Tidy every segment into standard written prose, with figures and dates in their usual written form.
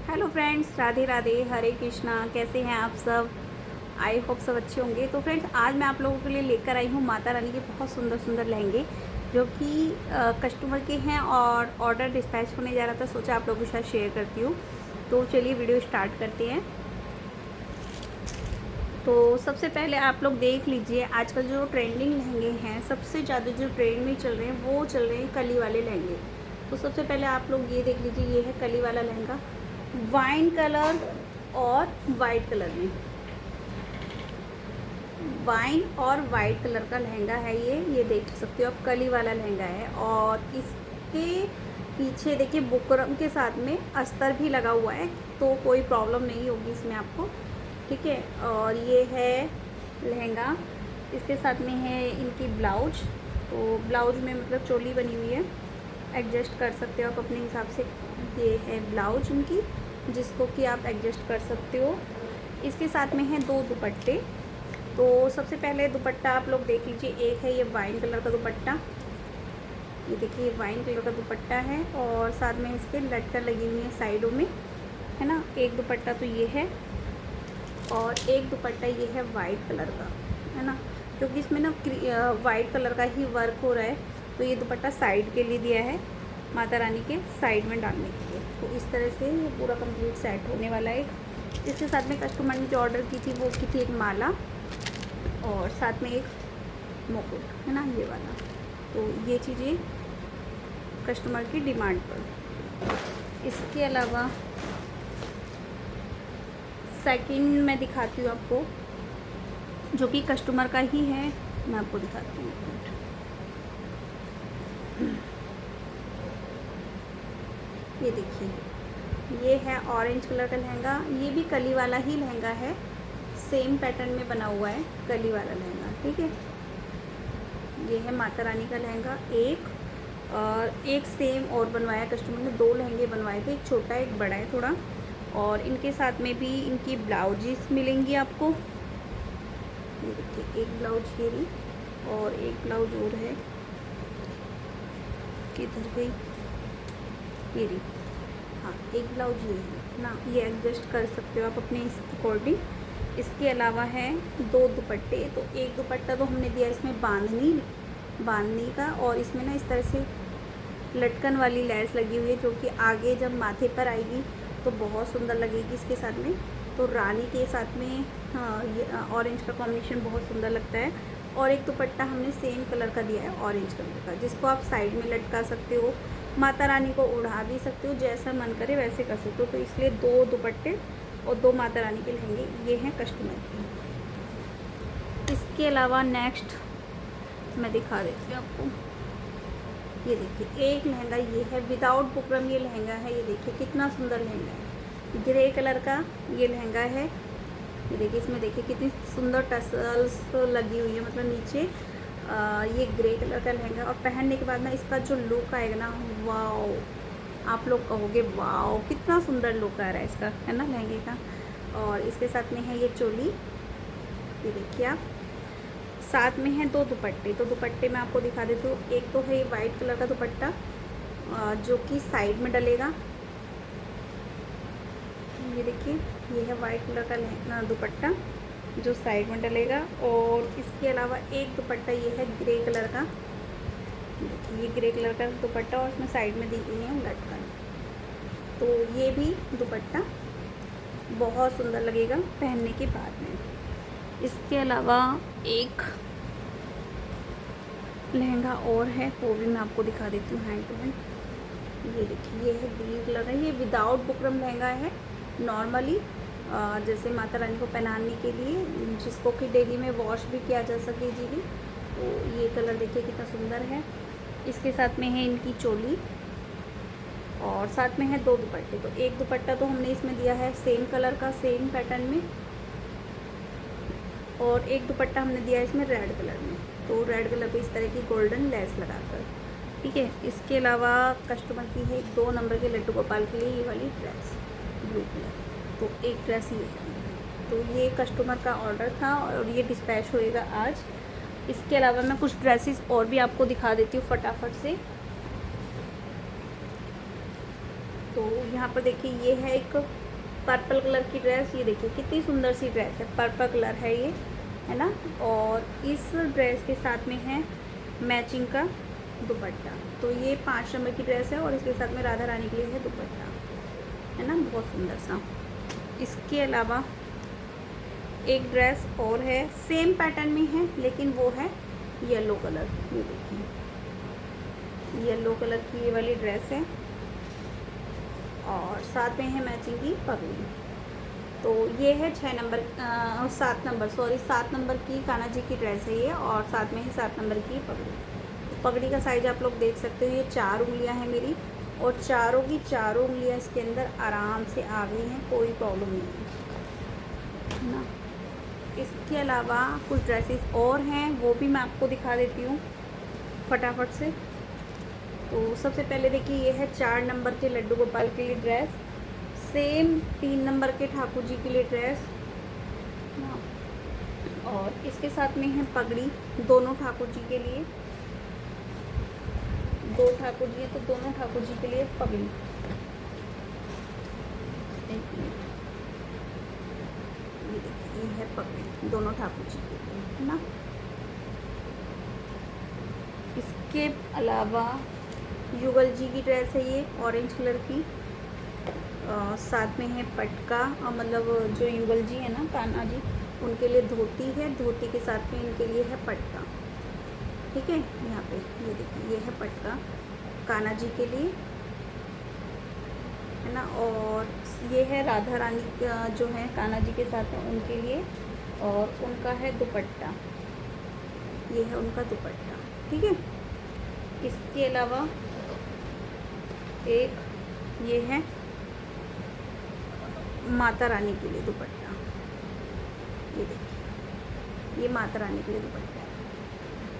Hello friends, Radhe Radhe, हरे कृष्णा। कैसे हैं आप सब? आई होप सब अच्छे होंगे। तो फ्रेंड्स, आज मैं आप लोगों के लिए लेकर आई हूँ माता रानी के बहुत सुंदर सुंदर लहंगे जो कि कस्टमर के हैं और ऑर्डर डिस्पैच होने जा रहा था। सोचा आप लोगों के साथ शेयर करती हूँ। तो चलिए वीडियो स्टार्ट करते हैं। तो सबसे पहले आप लोग देख लीजिए, आजकल जो ट्रेंडिंग लहंगे हैं, सबसे ज़्यादा जो ट्रेंड में चल रहे हैं वो चल रहे हैं कली वाले लहंगे। तो सबसे पहले आप लोग ये देख लीजिए, ये है कली वाला लहंगा, वाइन कलर और वाइट कलर में। वाइन और वाइट कलर का लहंगा है ये देख सकते हो आप, कली वाला लहंगा है। और इसके पीछे देखिए बुकरम के साथ में अस्तर भी लगा हुआ है, तो कोई प्रॉब्लम नहीं होगी इसमें आपको, ठीक है। और ये है लहंगा, इसके साथ में है इनकी ब्लाउज। तो ब्लाउज में मतलब चोली बनी हुई है, एडजस्ट कर सकते हो आप अपने हिसाब से। ये है ब्लाउज उनकी, जिसको कि आप एडजस्ट कर सकते हो। इसके साथ में है दो दुपट्टे। तो सबसे पहले दुपट्टा आप लोग देख लीजिए, एक है ये वाइन कलर का दुपट्टा, ये देखिए वाइन कलर का दुपट्टा है और साथ में इसके लटकन लगी हुई है साइडों में, है ना। एक दुपट्टा तो ये है और एक दुपट्टा ये है वाइट कलर का, है ना। क्योंकि इसमें ना वाइट कलर का ही वर्क हो रहा है, तो ये दुपट्टा साइड के लिए दिया है, माता रानी के साइड में डालने के लिए। तो इस तरह से ये पूरा कंप्लीट सेट होने वाला है। इसके साथ में कस्टमर ने जो ऑर्डर की थी वो की थी एक माला और साथ में एक मुकुट, है ना, ये वाला। तो ये चीज़ें कस्टमर की डिमांड पर। इसके अलावा सेकंड मैं दिखाती हूँ आपको, जो कि कस्टमर का ही है, मैं आपको दिखाती हूँ। ये देखिए, ये है ऑरेंज कलर का लहंगा, ये भी कली वाला ही लहंगा है, सेम पैटर्न में बना हुआ है कली वाला लहंगा, ठीक है। ये है माता रानी का लहंगा, और एक सेम और बनवाया कस्टमर ने, दो लहंगे बनवाए थे, एक छोटा एक बड़ा है थोड़ा। और इनके साथ में भी इनकी ब्लाउजेस मिलेंगी आपको। ये देखिए, एक ब्लाउज ये रही और एक ब्लाउज और है, किधर गई, ये रही, हाँ एक ब्लाउज ये है ना, ये एडजस्ट कर सकते हो आप अपने अकॉर्डिंग। इसके अलावा है दो दुपट्टे। तो एक दुपट्टा तो हमने दिया इसमें बांधनी का, और इसमें ना इस तरह से लटकन वाली लैस लगी हुई है, जो कि आगे जब माथे पर आएगी तो बहुत सुंदर लगेगी इसके साथ में। तो रानी के साथ में हाँ, ये ऑरेंज का कॉम्बिनेशन बहुत सुंदर लगता है। और एक दुपट्टा हमने सेम कलर का दिया है, ऑरेंज कलर का, जिसको आप साइड में लटका सकते हो, माता रानी को उड़ा भी सकते हो, जैसा मन करे वैसे कर सकते हो। तो इसलिए दो दुपट्टे और दो माता रानी के लहंगे ये हैं कस्टमर के। इसके अलावा नेक्स्ट मैं दिखा देती हूँ आपको। ये देखिए, एक लहंगा ये है विदाउट बुकरम, ये लहंगा है, ये देखिए कितना सुंदर लहंगा है, ग्रे कलर का ये लहंगा है। ये देखिए, इसमें देखिए कितनी सुंदर टसल्स लगी हुई है, मतलब नीचे ये ग्रे कलर का लहंगा। और पहनने के बाद ना इसका जो लुक आएगा ना, वाओ, आप लोग कहोगे वाओ कितना सुंदर लुक आ रहा है इसका, है ना, लहंगे का। और इसके साथ में है ये चोली, ये देखिए आप। साथ में है दो दुपट्टे। तो दुपट्टे मैं आपको दिखा देती हूँ। एक तो है वाइट कलर का दुपट्टा, जो कि साइड में डलेगा, ये देखिए, ये है वाइट कलर का दुपट्टा जो साइड में डलेगा। और इसके अलावा एक दुपट्टा ये है ग्रे कलर का, ये ग्रे कलर का दुपट्टा और इसमें साइड में दी गई है लटकन। तो ये भी दुपट्टा बहुत सुंदर लगेगा पहनने के बाद में। इसके अलावा एक लहंगा और है, वो भी मैं आपको दिखा देती हूँ हैंड टू हैंड। ये देखिए, ये है ग्रीन कलर का, ये विदाउट बुकरम लहंगा है, नॉर्मली जैसे माता रानी को पहनाने के लिए, जिसको कि डेली में वॉश भी किया जा सके जी भी। तो ये कलर देखिए कितना सुंदर है। इसके साथ में है इनकी चोली और साथ में है दो दुपट्टे। तो एक दुपट्टा तो हमने इसमें दिया है सेम कलर का, सेम पैटर्न में, और एक दुपट्टा हमने दिया है इसमें रेड कलर में। तो रेड कलर पे इस तरह की गोल्डन लेस लगाकर, ठीक है। इसके अलावा कस्टमर की है 2 नंबर के लड्डू गोपाल के लिए ये वाली ड्रेस ब्लू कलर। तो एक ड्रेस ये है। तो ये कस्टमर का ऑर्डर था और ये डिस्पैच होएगा आज। इसके अलावा मैं कुछ ड्रेसेस और भी आपको दिखा देती हूँ फटाफट से। तो यहाँ पर देखिए ये है एक पर्पल कलर की ड्रेस। ये देखिए कितनी सुंदर सी ड्रेस है, पर्पल कलर है ये, है ना। और इस ड्रेस के साथ में है मैचिंग का दुपट्टा। तो ये 5 नंबर की ड्रेस है और इसके साथ में राधा रानी के लिए है दुपट्टा, है ना, बहुत सुंदर सा। इसके अलावा एक ड्रेस और है, सेम पैटर्न में है लेकिन वो है येलो कलर। ये देखिए येलो कलर की ये वाली ड्रेस है और साथ में है मैचिंग की पगड़ी। तो ये है 7 नंबर की कान्हा जी की ड्रेस है ये, और साथ में है 7 नंबर की पगड़ी। तो पगड़ी का साइज आप लोग देख सकते हो, ये 4 उंगलियां हैं मेरी, और चारों की चारों उंगलियां इसके अंदर आराम से आ गई हैं, कोई प्रॉब्लम नहीं है ना। इसके अलावा कुछ ड्रेसेस और हैं, वो भी मैं आपको दिखा देती हूँ फटाफट से। तो सबसे पहले देखिए ये है 4 नंबर के लड्डू गोपाल के लिए ड्रेस, सेम 3 नंबर के ठाकुर जी के लिए ड्रेस, और इसके साथ में है पगड़ी, दोनों ठाकुर जी के लिए, 2 ठाकुर जी तो दोनों ठाकुर जी के लिए पगड़ी। ये देखिए ये है पगड़ी दोनों ठाकुर जी के लिए, है ना। इसके अलावा युगल जी की ड्रेस है ये, ऑरेंज कलर की, साथ में है पटका, मतलब जो युगल जी है ना कान्हा जी, उनके लिए धोती है, धोती के साथ में इनके लिए है पटका, ठीक है। यहाँ पे ये देखिए ये है पटका कान्हा जी के लिए, है ना। और ये है राधा रानी जो है कान्हा जी के साथ में उनके लिए, और उनका है दुपट्टा, ये है उनका दुपट्टा, ठीक है। इसके अलावा एक ये है माता रानी के लिए दुपट्टा, ये देखिए ये माता रानी के लिए दुपट्टा है।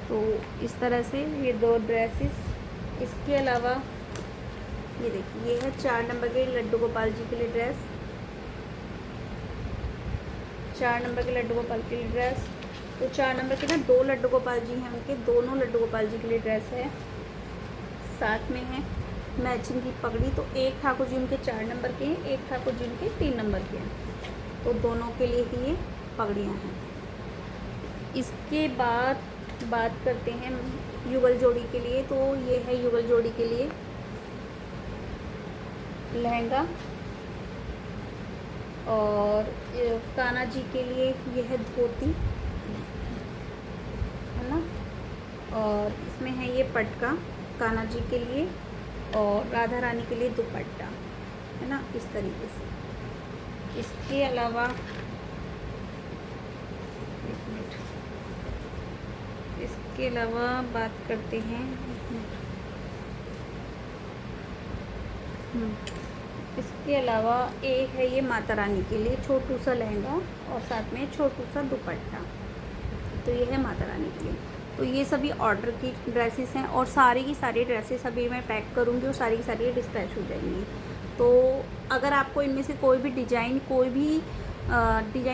तो इस तरह से ये 2 ड्रेसेस। इसके अलावा ये देखिए ये है 4 नंबर के लड्डू गोपाल जी के लिए ड्रेस, 4 नंबर के लड्डू गोपाल के लिए ड्रेस। तो 4 नंबर के ना 2 लड्डू गोपाल जी हैं, उनके दोनों लड्डू गोपाल जी के लिए ड्रेस है, साथ में है मैचिंग की पगड़ी। तो एक ठाकुर जी उनके 4 नंबर के हैं, एक ठाकुर जी उनके 3 नंबर के हैं, तो दोनों के लिए ही ये पगड़ियाँ हैं। इसके बाद बात करते हैं युगल जोड़ी के लिए। तो ये है युगल जोड़ी के लिए लहंगा, और कान्हा जी के लिए ये है धोती, है ना। और इसमें है ये पटका कान्हा जी के लिए, और राधा रानी के लिए दुपट्टा, है ना, इस तरीके से। इसके अलावा इसके अलावा बात करते हैं इसके अलावा एक है ये माता रानी के लिए छोटू सा लहंगा, और साथ में छोटू सा दुपट्टा। तो ये है माता रानी के लिए। तो ये सभी ऑर्डर की ड्रेसेस हैं, और सारी की सारी ड्रेसेस अभी मैं पैक करूँगी और सारी की सारी डिस्पैच हो जाएंगी। तो अगर आपको इनमें से कोई भी डिज़ाइन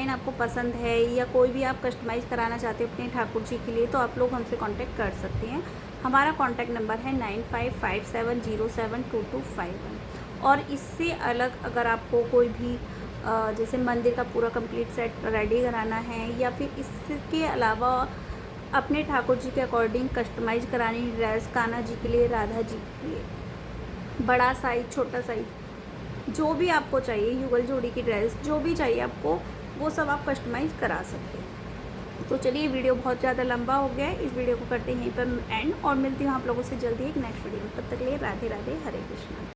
आपको पसंद है, या कोई भी आप कस्टमाइज़ कराना चाहते हो अपने ठाकुर जी के लिए, तो आप लोग हमसे कांटेक्ट कर सकते हैं। हमारा कांटेक्ट नंबर है 9557072251। और इससे अलग अगर आपको कोई भी जैसे मंदिर का पूरा कंप्लीट सेट रेडी कराना है, या फिर इसके अलावा अपने ठाकुर जी के अकॉर्डिंग कस्टमाइज़ करानी ड्रेस कान्हा जी के लिए, राधा जी के लिए, बड़ा साइज छोटा साइज जो भी आपको चाहिए, युगल जोड़ी की ड्रेस जो भी चाहिए आपको, वो सब आप कस्टमाइज़ करा सकते हैं। तो चलिए वीडियो बहुत ज़्यादा लंबा हो गया है, इस वीडियो को करते हैं यहीं पर एंड, और मिलती हूँ आप लोगों से जल्दी एक नेक्स्ट वीडियो में। तब तक के लिए राधे राधे, हरे कृष्णा।